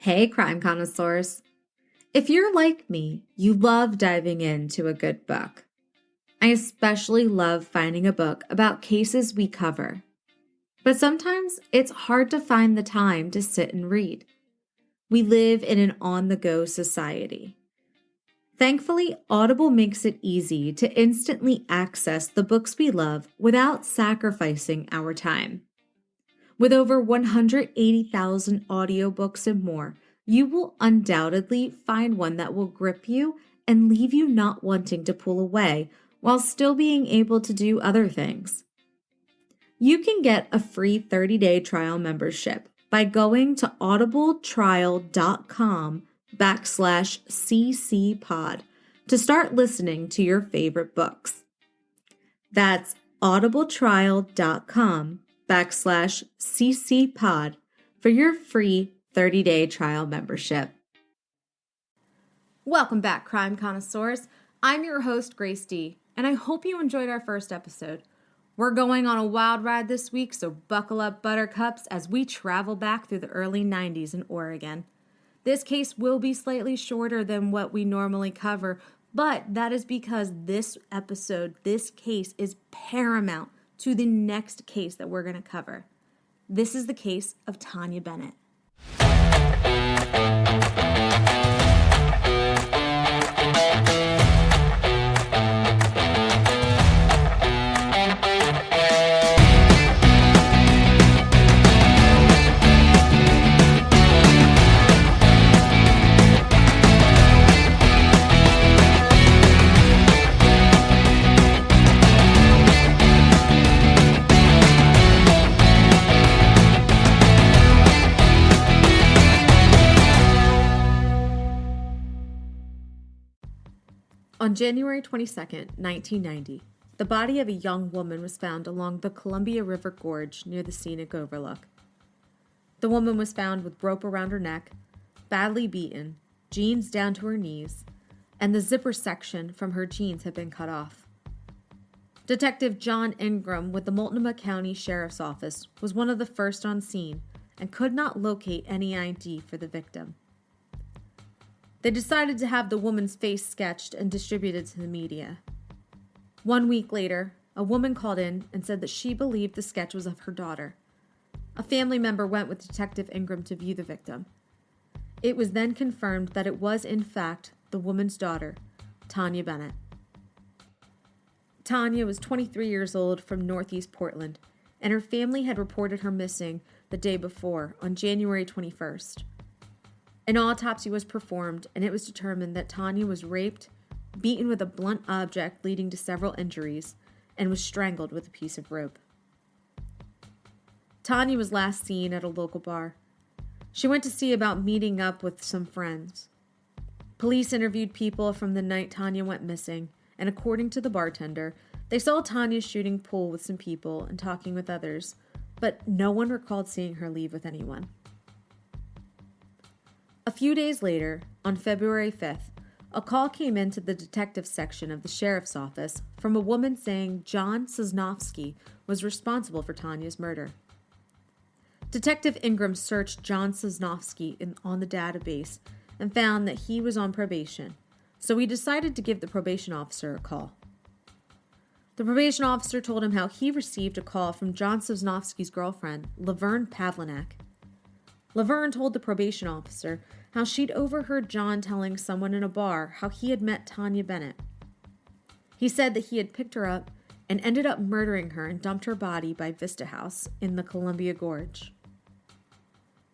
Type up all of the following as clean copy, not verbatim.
Hey, crime connoisseurs. If you're like me, you love diving into a good book. I especially love finding a book about cases we cover. But sometimes it's hard to find the time to sit and read. We live in an on-the-go society. Thankfully, Audible makes it easy to instantly access the books we love without sacrificing our time. With over 180,000 audiobooks and more, you will undoubtedly find one that will grip you and leave you not wanting to pull away while still being able to do other things. You can get a free 30-day trial membership by going to audibletrial.com/ccpod to start listening to your favorite books. That's audibletrial.com/ccpod for your free 30-day trial membership. Welcome back, crime connoisseurs. I'm your host, Grace D, and I hope you enjoyed our first episode. We're going on a wild ride this week, so buckle up, buttercups, as we travel back through the early 90s in Oregon. This case will be slightly shorter than what we normally cover, but that is because this case is paramount to the next case that we're going to cover. This is the case of Taunja Bennett. On January 22, 1990, the body of a young woman was found along the Columbia River Gorge near the scenic overlook. The woman was found with rope around her neck, badly beaten, jeans down to her knees, and the zipper section from her jeans had been cut off. Detective John Ingram with the Multnomah County Sheriff's Office was one of the first on scene and could not locate any ID for the victim. They decided to have the woman's face sketched and distributed to the media. 1 week later, a woman called in and said that she believed the sketch was of her daughter. A family member went with Detective Ingram to view the victim. It was then confirmed that it was, in fact, the woman's daughter, Taunja Bennett. Taunja was 23 years old from Northeast Portland, and her family had reported her missing the day before, on January 21st. An autopsy was performed, and it was determined that Taunja was raped, beaten with a blunt object leading to several injuries, and was strangled with a piece of rope. Taunja was last seen at a local bar. She went to see about meeting up with some friends. Police interviewed people from the night Taunja went missing, and according to the bartender, they saw Taunja shooting pool with some people and talking with others, but no one recalled seeing her leave with anyone. A few days later, on February 5th, a call came into the detective section of the sheriff's office from a woman saying John Sosnowski was responsible for Taunja's murder. Detective Ingram searched John Sosnowski on the database and found that he was on probation, so he decided to give the probation officer a call. The probation officer told him how he received a call from John Sosnowski's girlfriend, Laverne Pavlinak. Laverne told the probation officer how she'd overheard John telling someone in a bar how he had met Taunja Bennett. He said that he had picked her up and ended up murdering her and dumped her body by Vista House in the Columbia Gorge.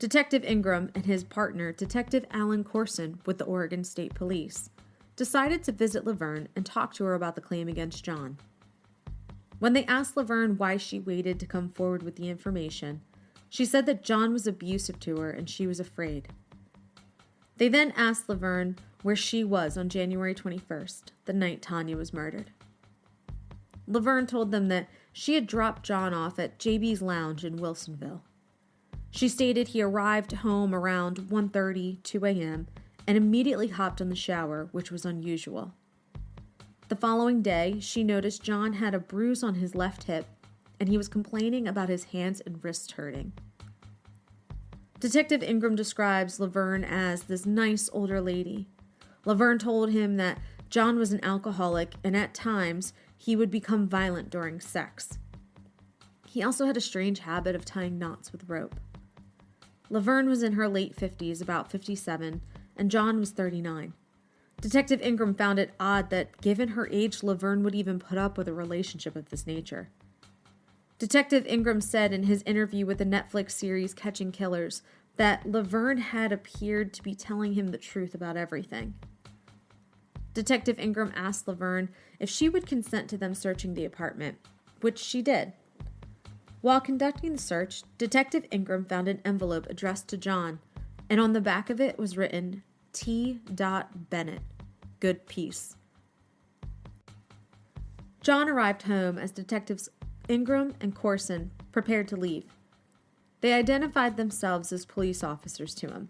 Detective Ingram and his partner, Detective Alan Corson with the Oregon State Police, decided to visit Laverne and talk to her about the claim against John. When they asked Laverne why she waited to come forward with the information, she said that John was abusive to her and she was afraid. They then asked Laverne where she was on January 21st, the night Taunja was murdered. Laverne told them that she had dropped John off at JB's Lounge in Wilsonville. She stated he arrived home around 1:30, 2 a.m., and immediately hopped in the shower, which was unusual. The following day, she noticed John had a bruise on his left hip, and he was complaining about his hands and wrists hurting. Detective Ingram describes Laverne as this nice older lady. Laverne told him that John was an alcoholic and at times he would become violent during sex. He also had a strange habit of tying knots with rope. Laverne was in her late 50s, about 57, and John was 39. Detective Ingram found it odd that, given her age, Laverne would even put up with a relationship of this nature. Detective Ingram said in his interview with the Netflix series Catching Killers that Laverne had appeared to be telling him the truth about everything. Detective Ingram asked Laverne if she would consent to them searching the apartment, which she did. While conducting the search, Detective Ingram found an envelope addressed to John, and on the back of it was written, T. Bennett, good peace. John arrived home as Detectives Ingram and Corson prepared to leave. They identified themselves as police officers to him.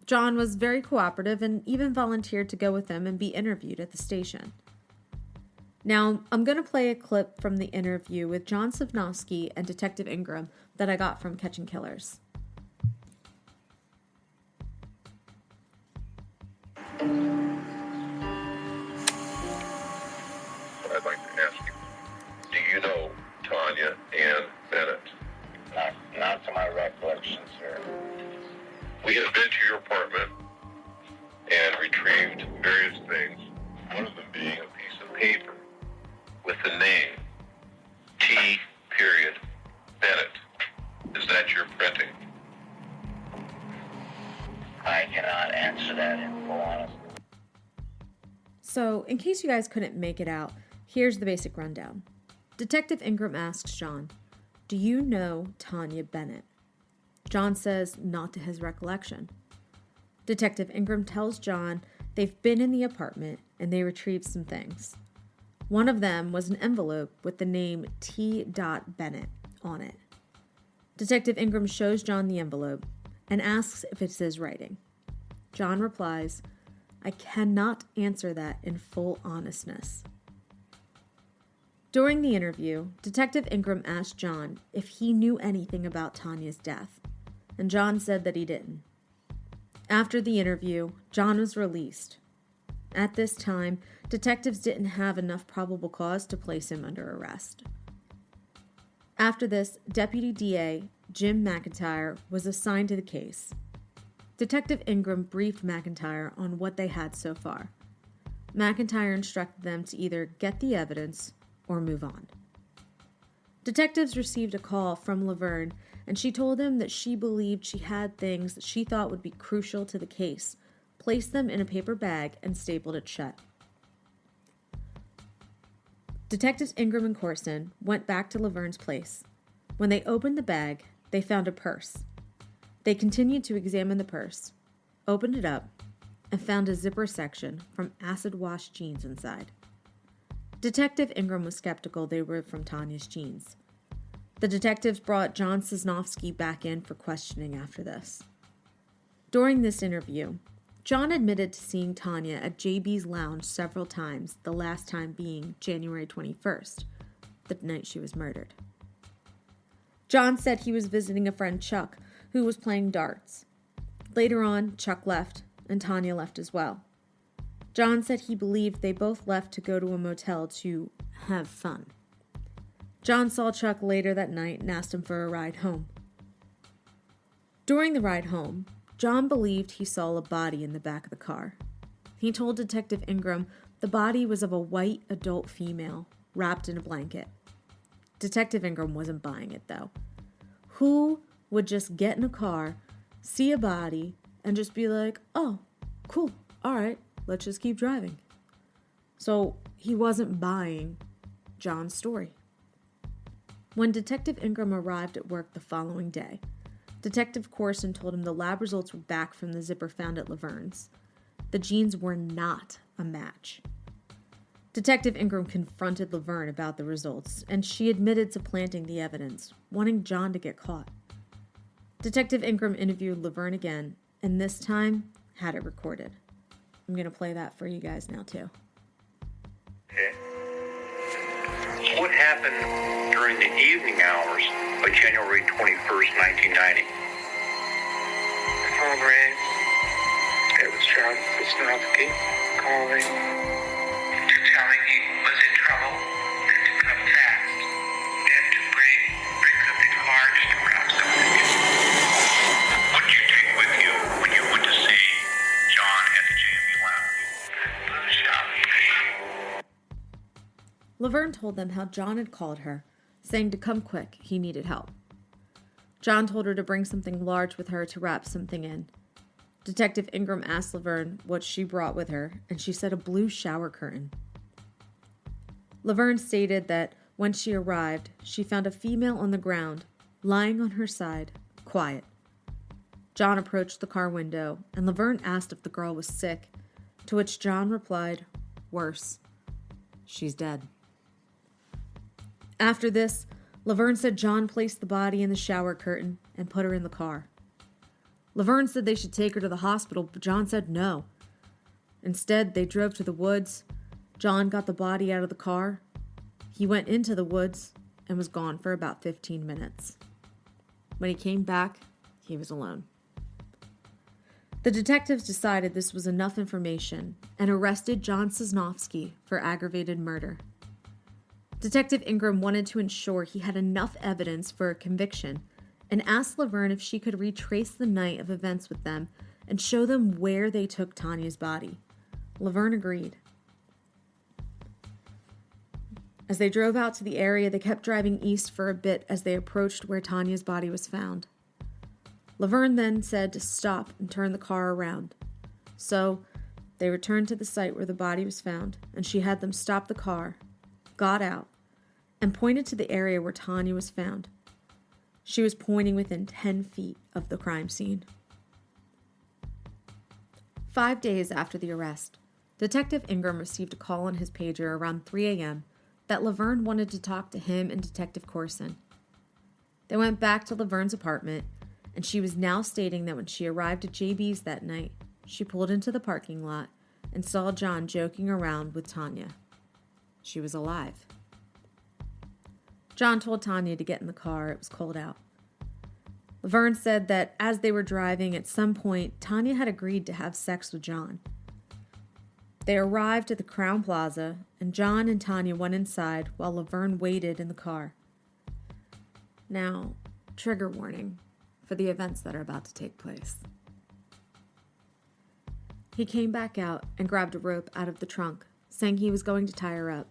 John was very cooperative and even volunteered to go with them and be interviewed at the station. Now, I'm going to play a clip from the interview with John Sivnovsky and Detective Ingram that I got from Catching Killers. I'd like to ask you, do you know Taunja and Bennett? Not to my recollection, sir. We have been to your apartment and retrieved various things, one of them being a piece of paper with the name T. Bennett. Is that your printing? I cannot answer that in full honesty. So, in case you guys couldn't make it out, here's the basic rundown. Detective Ingram asks John, "Do you know Taunja Bennett?" John says not to his recollection. Detective Ingram tells John they've been in the apartment and they retrieved some things. One of them was an envelope with the name T. Bennett on it. Detective Ingram shows John the envelope and asks if it's his writing. John replies, "I cannot answer that in full honestness." During the interview, Detective Ingram asked John if he knew anything about Tanya's death, and John said that he didn't. After the interview, John was released. At this time, detectives didn't have enough probable cause to place him under arrest. After this, Deputy DA Jim McIntyre was assigned to the case. Detective Ingram briefed McIntyre on what they had so far. McIntyre instructed them to either get the evidence or move on. Detectives received a call from Laverne, and she told them that she believed she had things that she thought would be crucial to the case, placed them in a paper bag, and stapled it shut. Detectives Ingram and Corson went back to Laverne's place. When they opened the bag, they found a purse. They continued to examine the purse, opened it up, and found a zipper section from acid-wash jeans inside. Detective Ingram was skeptical they were from Tanya's jeans. The detectives brought John Sosnovsky back in for questioning after this. During this interview, John admitted to seeing Taunja at JB's Lounge several times, the last time being January 21st, the night she was murdered. John said he was visiting a friend, Chuck, who was playing darts. Later on, Chuck left, and Taunja left as well. John said he believed they both left to go to a motel to have fun. John saw Chuck later that night and asked him for a ride home. During the ride home, John believed he saw a body in the back of the car. He told Detective Ingram the body was of a white adult female wrapped in a blanket. Detective Ingram wasn't buying it, though. Who would just get in a car, see a body, and just be like, "Oh, cool, all right, let's just keep driving"? So he wasn't buying John's story. When Detective Ingram arrived at work the following day, Detective Corson told him the lab results were back from the zipper found at Laverne's. The jeans were not a match. Detective Ingram confronted Laverne about the results, and she admitted to planting the evidence, wanting John to get caught. Detective Ingram interviewed Laverne again, and this time had it recorded. I'm going to play that for you guys now, too. Okay. What happened during the evening hours of January 21st, 1990? phone rang. It was John Wisnowski calling to tell me he was in trouble and to come fast and to bring something large to wrap something. What did you take with you when you went to see John at the JMU Lounge? Blue shop. Laverne told them how John had called her, saying to come quick, he needed help. John told her to bring something large with her to wrap something in. Detective Ingram asked Laverne what she brought with her, and she said a blue shower curtain. Laverne stated that when she arrived, she found a female on the ground, lying on her side, quiet. John approached the car window, and Laverne asked if the girl was sick, to which John replied, "Worse. She's dead." After this, Laverne said John placed the body in the shower curtain and put her in the car. Laverne said they should take her to the hospital, but John said no. Instead, they drove to the woods. John got the body out of the car. He went into the woods and was gone for about 15 minutes. When he came back, he was alone. The detectives decided this was enough information and arrested John Sosnowski for aggravated murder. Detective Ingram wanted to ensure he had enough evidence for a conviction and asked Laverne if she could retrace the night of events with them and show them where they took Tanya's body. Laverne agreed. As they drove out to the area, they kept driving east for a bit as they approached where Tanya's body was found. Laverne then said to stop and turn the car around. So, they returned to the site where the body was found, and she had them stop the car, got out, and pointed to the area where Tanya was found. She was pointing within 10 feet of the crime scene. 5 days after the arrest, Detective Ingram received a call on his pager around 3 a.m. that Laverne wanted to talk to him and Detective Corson. They went back to Laverne's apartment, and she was now stating that when she arrived at JB's that night, she pulled into the parking lot and saw John joking around with Tanya. She was alive. John told Tanya to get in the car. It was cold out. Laverne said that as they were driving, at some point, Tanya had agreed to have sex with John. They arrived at the Crown Plaza, and John and Tanya went inside while Laverne waited in the car. Now, trigger warning for the events that are about to take place. He came back out and grabbed a rope out of the trunk, saying he was going to tie her up.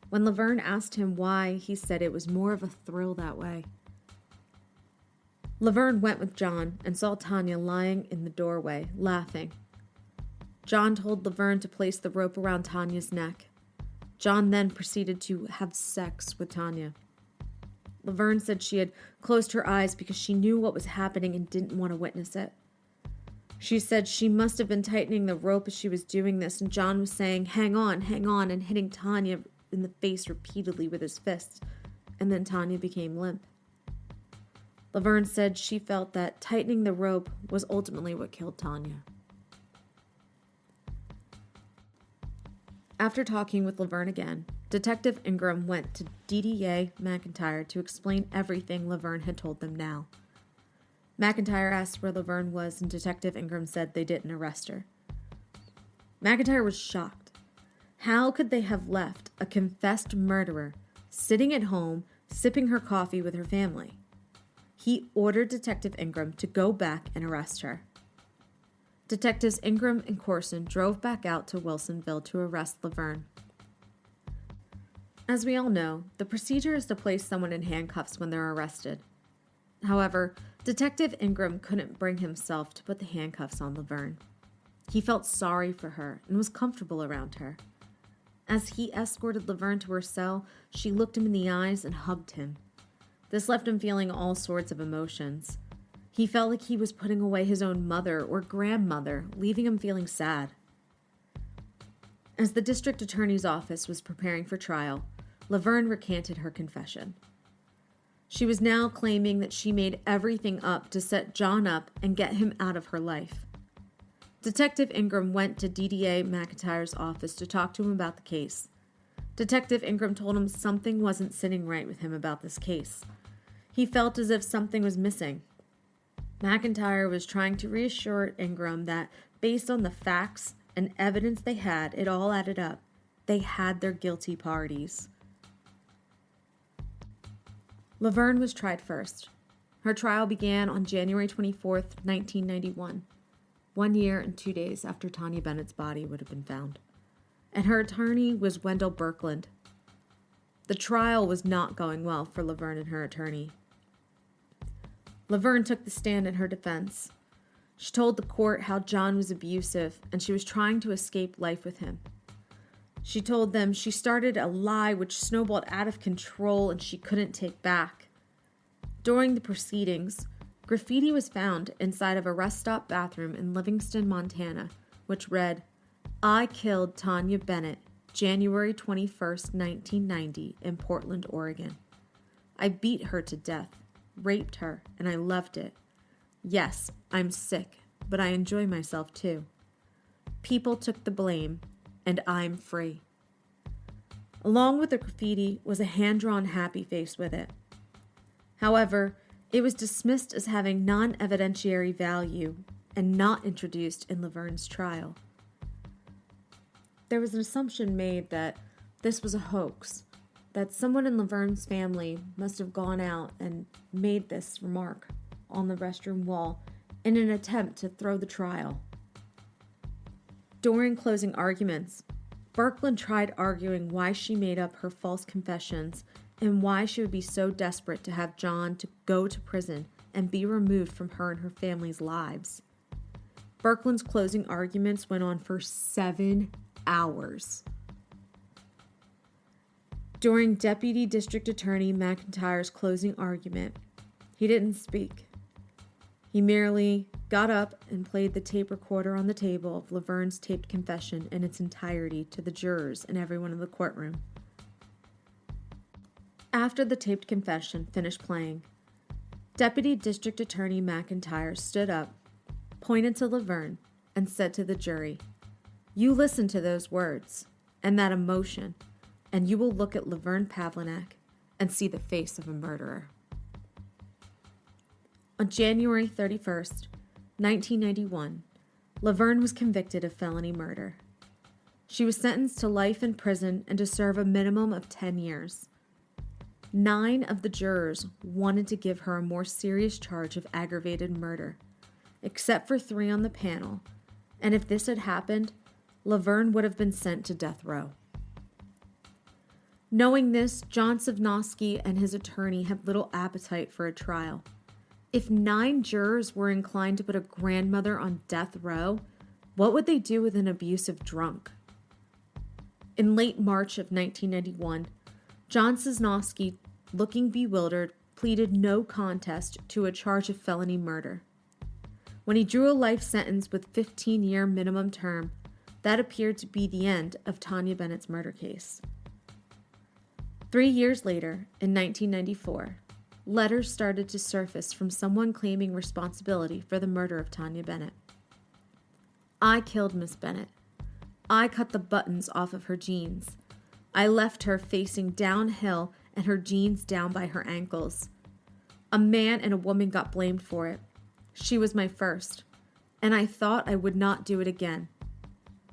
When Laverne asked him why, he said it was more of a thrill that way. Laverne went with John and saw Tanya lying in the doorway, laughing. John told Laverne to place the rope around Tanya's neck. John then proceeded to have sex with Tanya. Laverne said she had closed her eyes because she knew what was happening and didn't want to witness it. She said she must have been tightening the rope as she was doing this, and John was saying, hang on, and hitting Tanya in the face repeatedly with his fists, and then Tanya became limp. Laverne said she felt that tightening the rope was ultimately what killed Tanya. After talking with Laverne again, Detective Ingram went to DDA McIntyre to explain everything Laverne had told them now. McIntyre asked where Laverne was, and Detective Ingram said they didn't arrest her. McIntyre was shocked. How could they have left a confessed murderer sitting at home, sipping her coffee with her family? He ordered Detective Ingram to go back and arrest her. Detectives Ingram and Corson drove back out to Wilsonville to arrest Laverne. As we all know, the procedure is to place someone in handcuffs when they're arrested. However, Detective Ingram couldn't bring himself to put the handcuffs on Laverne. He felt sorry for her and was comfortable around her. As he escorted Laverne to her cell, she looked him in the eyes and hugged him. This left him feeling all sorts of emotions. He felt like he was putting away his own mother or grandmother, leaving him feeling sad. As the district attorney's office was preparing for trial, Laverne recanted her confession. She was now claiming that she made everything up to set John up and get him out of her life. Detective Ingram went to DDA McIntyre's office to talk to him about the case. Detective Ingram told him something wasn't sitting right with him about this case. He felt as if something was missing. McIntyre was trying to reassure Ingram that, based on the facts and evidence they had, it all added up. They had their guilty parties. Laverne was tried first. Her trial began on January 24th, 1991, 1 year and 2 days after Taunja Bennett's body would have been found. And her attorney was Wendell Birkeland. The trial was not going well for Laverne and her attorney. Laverne took the stand in her defense. She told the court how John was abusive and she was trying to escape life with him. She told them she started a lie which snowballed out of control and she couldn't take back. During the proceedings, graffiti was found inside of a rest stop bathroom in Livingston, Montana, which read, "I killed Taunja Bennett, January 21st, 1990, in Portland, Oregon. I beat her to death, raped her, and I loved it. Yes, I'm sick, but I enjoy myself too. People took the blame, and I'm free." Along with the graffiti was a hand-drawn happy face with it. However, it was dismissed as having non-evidentiary value and not introduced in Laverne's trial. There was an assumption made that this was a hoax, that someone in Laverne's family must have gone out and made this remark on the restroom wall in an attempt to throw the trial. During closing arguments, Birkeland tried arguing why she made up her false confessions and why she would be so desperate to have John to go to prison and be removed from her and her family's lives. Birkeland's closing arguments went on for 7 hours. During Deputy District Attorney McIntyre's closing argument, he didn't speak. He merely got up and played the tape recorder on the table of Laverne's taped confession in its entirety to the jurors and everyone in the courtroom. After the taped confession finished playing, Deputy District Attorney McIntyre stood up, pointed to Laverne, and said to the jury, "You listen to those words and that emotion, and you will look at Laverne Pavlinac and see the face of a murderer." On January 31st, 1991, Laverne was convicted of felony murder. She was sentenced to life in prison and to serve a minimum of 10 years. 9 of the jurors wanted to give her a more serious charge of aggravated murder, except for 3 on the panel, and if this had happened, Laverne would have been sent to death row. Knowing this, John Savnosky and his attorney had little appetite for a trial. If 9 jurors were inclined to put a grandmother on death row, what would they do with an abusive drunk? In late March of 1991, John Savnosky, looking bewildered, pleaded no contest to a charge of felony murder. When he drew a life sentence with 15-year minimum term, that appeared to be the end of Taunja Bennett's murder case. 3 years later, in 1994, letters started to surface from someone claiming responsibility for the murder of Taunja Bennett. "I killed Miss Bennett. I cut the buttons off of her jeans. I left her facing downhill and her jeans down by her ankles. A man and a woman got blamed for it. She was my first, and I thought I would not do it again,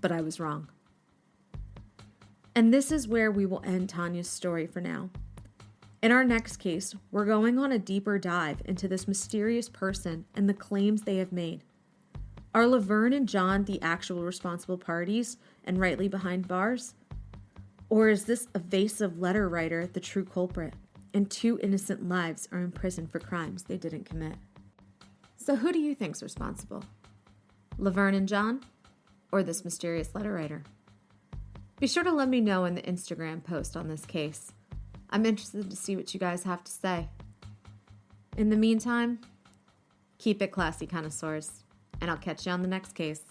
but I was wrong." And this is where we will end Tanya's story for now. In our next case, we're going on a deeper dive into this mysterious person and the claims they have made. Are Laverne and John the actual responsible parties and rightly behind bars? Or is this evasive letter writer the true culprit, and 2 innocent lives are in prison for crimes they didn't commit? So who do you think's responsible? Laverne and John, or this mysterious letter writer? Be sure to let me know in the Instagram post on this case. I'm interested to see what you guys have to say. In the meantime, keep it classy, connoisseurs, and I'll catch you on the next case.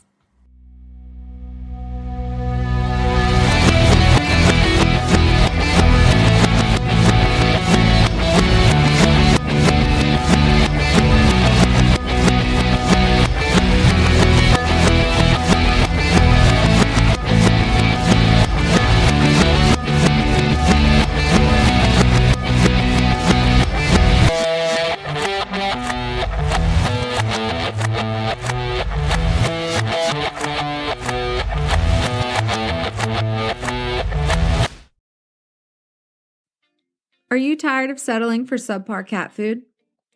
Are you tired of settling for subpar cat food?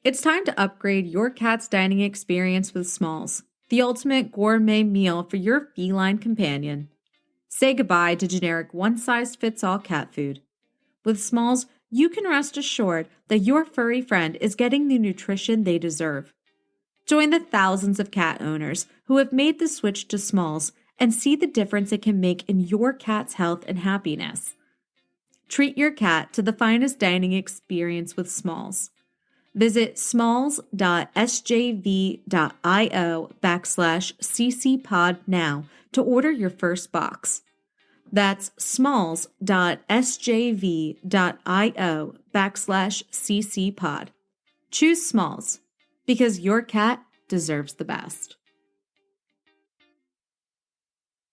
It's time to upgrade your cat's dining experience with Smalls, the ultimate gourmet meal for your feline companion. Say goodbye to generic one-size-fits-all cat food. With Smalls, you can rest assured that your furry friend is getting the nutrition they deserve. Join the thousands of cat owners who have made the switch to Smalls and see the difference it can make in your cat's health and happiness. Treat your cat to the finest dining experience with Smalls. Visit smalls.sjv.io/ccpod now to order your first box. That's smalls.sjv.io/ccpod. Choose Smalls because your cat deserves the best.